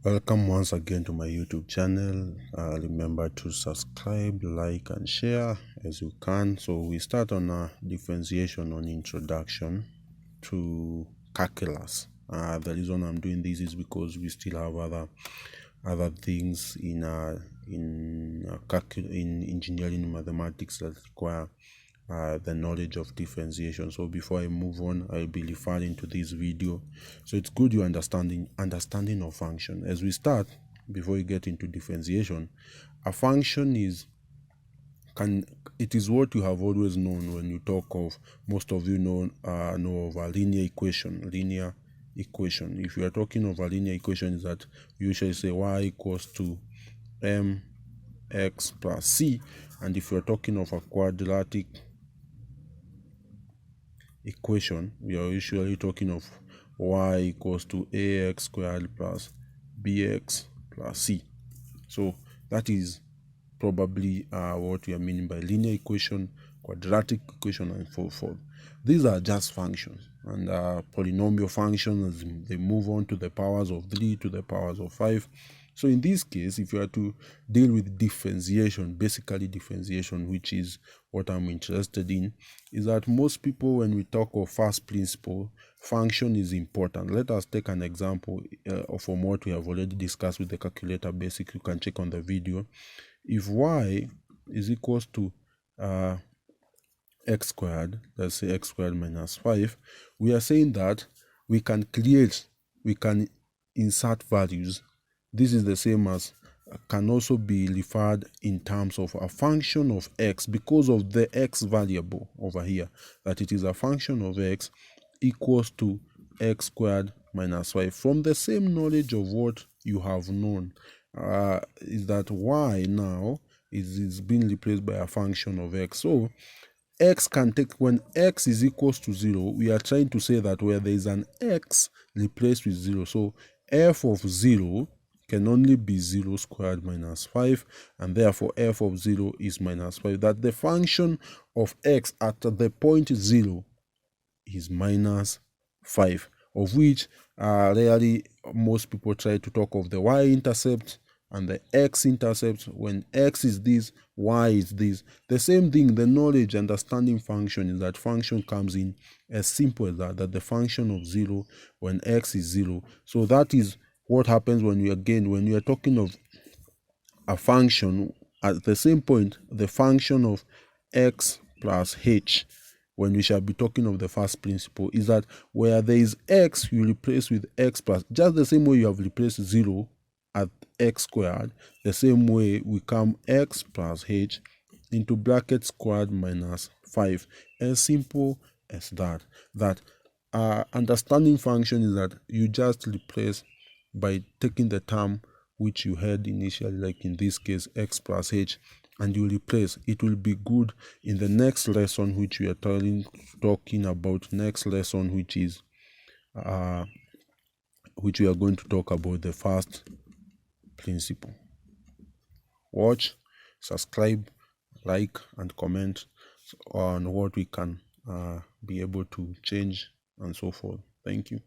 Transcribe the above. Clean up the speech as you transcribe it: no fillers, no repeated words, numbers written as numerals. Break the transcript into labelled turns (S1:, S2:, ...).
S1: Welcome once again to my YouTube channel. Remember to subscribe, like and share as you can. So we start on a differentiation on introduction to calculus. The reason I'm doing this is because we still have other things in engineering mathematics that require the knowledge of differentiation. So before I move on, I'll be referring to this video. So it's good you understanding of function. As we start, before you get into differentiation, a function is what you have always known when you talk of, most of you know of a linear equation. If you are talking of a linear equation, is that you usually say y equals to mx plus c, and if you're talking of a quadratic equation, we are usually talking of y equals to ax squared plus bx plus c. So that is probably what we are meaning by linear equation, quadratic equation, and so forth. These are just functions, and polynomial functions, they move on to the powers of 3 to the powers of 5. So in this case, if you are to deal with differentiation, basically differentiation, which is what I'm interested in, is that most people, when we talk of first principle, function is important. Let us take an example from what we have already discussed with the calculator basic. You can check on the video. If y is equals to x squared, let's say x squared minus 5, we are saying that we can insert values. This is the same as can also be referred in terms of a function of x, because of the x variable over here, that it is a function of x equals to x squared minus 5. From the same knowledge of what you have known, is that y now is being replaced by a function of x. So x can take, when x is equals to 0, we are trying to say that where there is an x replaced with 0, so f of 0 can only be 0 squared minus 5, and therefore f of 0 is minus 5. That the function of x at the point 0 is minus 5, of which rarely most people try to talk of the y-intercept and the x-intercept. When x is this, y is this. The same thing, the knowledge understanding function, is that function comes in as simple as that the function of 0 when x is 0. So that is what happens when you are talking of a function at the same point, the function of x plus h, when we shall be talking of the first principle, is that where there is x, you replace with x plus, just the same way you have replaced 0 at x squared, the same way we come x plus h into bracket squared minus 5. As simple as that. Understanding function is that you just replace by taking the term which you had initially, like in this case x plus h, and you replace. It will be good in the next lesson, which we are talking about next lesson, which is which we are going to talk about the first principle. Watch, subscribe, like and comment on what we can be able to change and so forth. Thank you.